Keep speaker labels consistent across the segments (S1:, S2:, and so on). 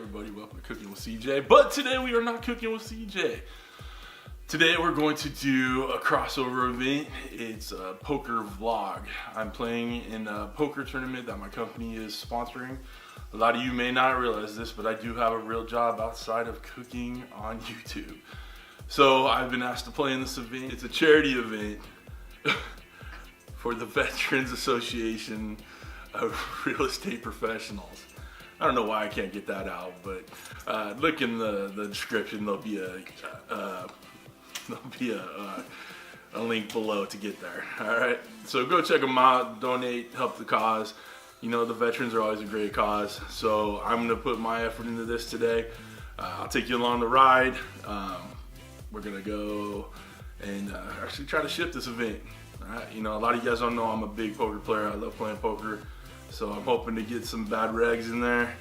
S1: everybody, welcome to Cooking with CJ. But today we are not cooking with CJ. Today we're going to do a crossover event. It's a poker vlog. I'm playing in a poker tournament that my company is sponsoring. A lot of you may not realize this, but I do have a real job outside of cooking on YouTube. So I've been asked to play in this event. It's a charity event for the Veterans Association of Real Estate Professionals. I don't know why I can't get that out, but look in the description. There'll be a link below to get there. All right, so go check them out. Donate, help the cause. You know, the veterans are always a great cause. So I'm gonna put my effort into this today. I'll take you along the ride. We're gonna go and actually try to ship this event. All right, you know, a lot of you guys don't know I'm a big poker player. I love playing poker. So I'm hoping to get some bad regs in there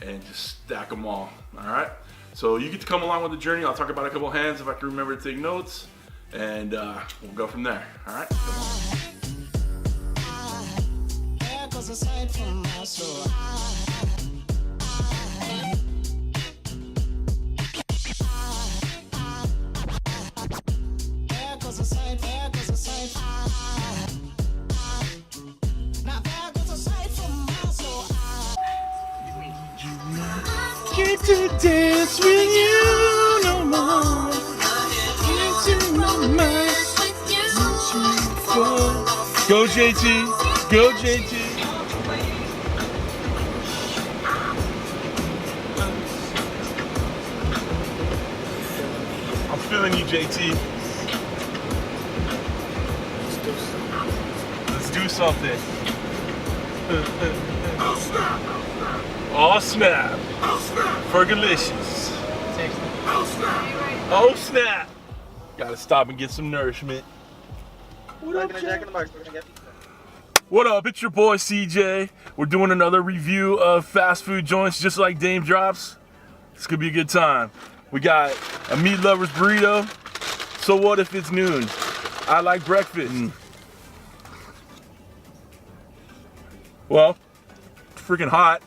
S1: and just stack them all right? So you get to come along with the journey. I'll talk about a couple hands if I can remember to take notes, and we'll go from there, all right? Get to dance with you no more. Into my mind. Go JT, go JT. I'm feeling you, JT. Let's do something. Oh snap! Fergalicious. Oh snap! Gotta stop and get some nourishment. What up, Jack? What up? It's your boy CJ. We're doing another review of fast food joints just like Dame Drops. This could be a good time. We got a meat lover's burrito. So what if it's noon? I like breakfast. Well, it's freaking hot,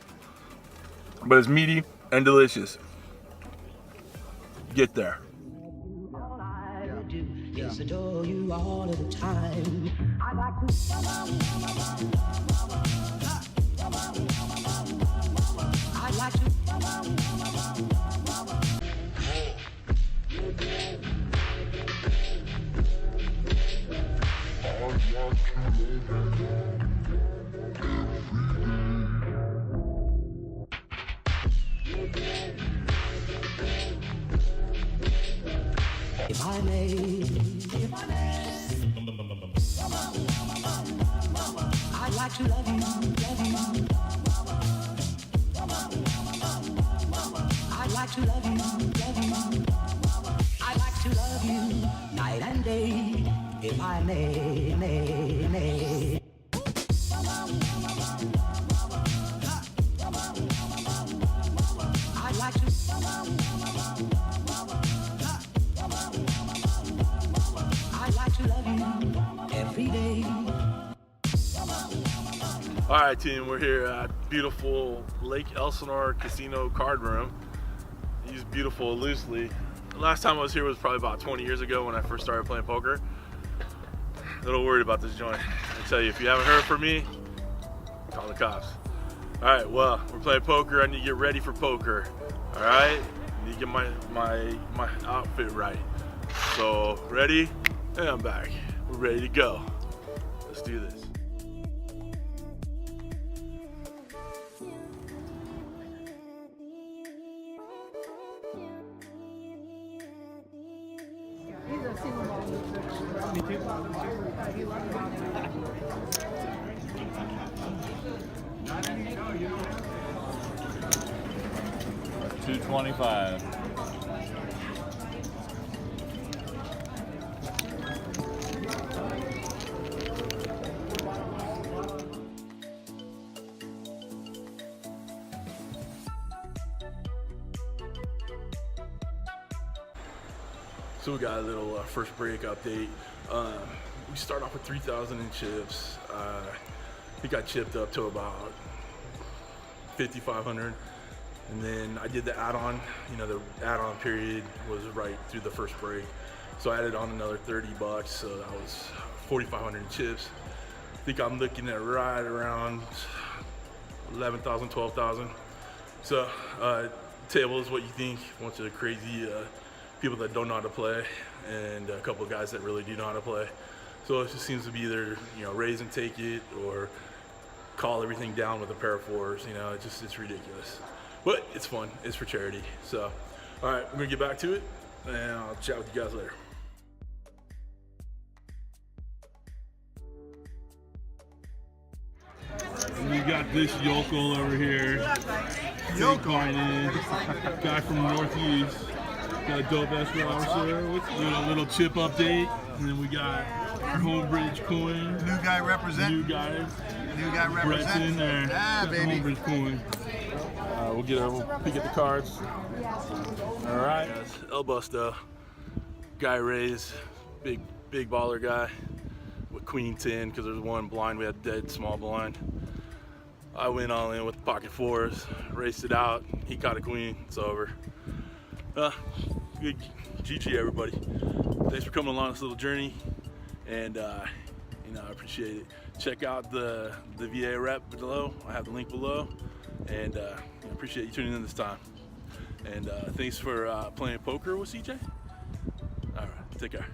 S1: but it's meaty and delicious. Get there.
S2: All I do is adore you all of the time. I like to. I like to. If I may, I'd like to love you, I'd like to love you, I'd like to love you night and day. If I may. I'd like to. I like to love you every day.
S1: All right, team, we're here at beautiful Lake Elsinore Casino card room. I use beautiful loosely. The last time I was here was probably about 20 years ago when I first started playing poker. A little worried about this joint. I tell you, if you haven't heard from me, call the cops. All right, well, we're playing poker. I need to get ready for poker. All right, I need to get my outfit right. So, ready? And I'm back. We're ready to go. Let's do this.
S3: $225.
S1: So we got a little first break update. We start off with 3,000 in chips. He got chipped up to about 5,500. And then I did the add-on. You know, the add-on period was right through the first break. So I added on another $30, so that was 4,500 chips. I think I'm looking at right around 11,000, 12,000. So table is what you think. A bunch of crazy people that don't know how to play, and a couple of guys that really do know how to play. So it just seems to be either, you know, raise and take it or call everything down with a pair of fours. You know, it's ridiculous. But it's fun. It's for charity. So, all right, we're gonna get back to it, and I'll chat with you guys later.
S3: We got this yokel over here. Yokel, guy from the Northeast. Got a dope escrow officer with a little chip update, and then we got our Homebridge coin.
S4: New guy represent.
S3: New guy
S4: represent.
S3: Brett's in there.
S4: Ah, baby.
S3: Homebridge coin.
S1: We'll peek at the cards. All right, El Busto, guy raised, big baller guy with queen 10 because there's one blind. We had dead small blind. I went all in with pocket fours, raced it out. He caught a queen. It's over. Good GG, everybody. Thanks for coming along this little journey, and you know, I appreciate it. Check out the VAREP below. I have the link below, and I appreciate you tuning in this time. And thanks for playing poker with CJ. All right, take care.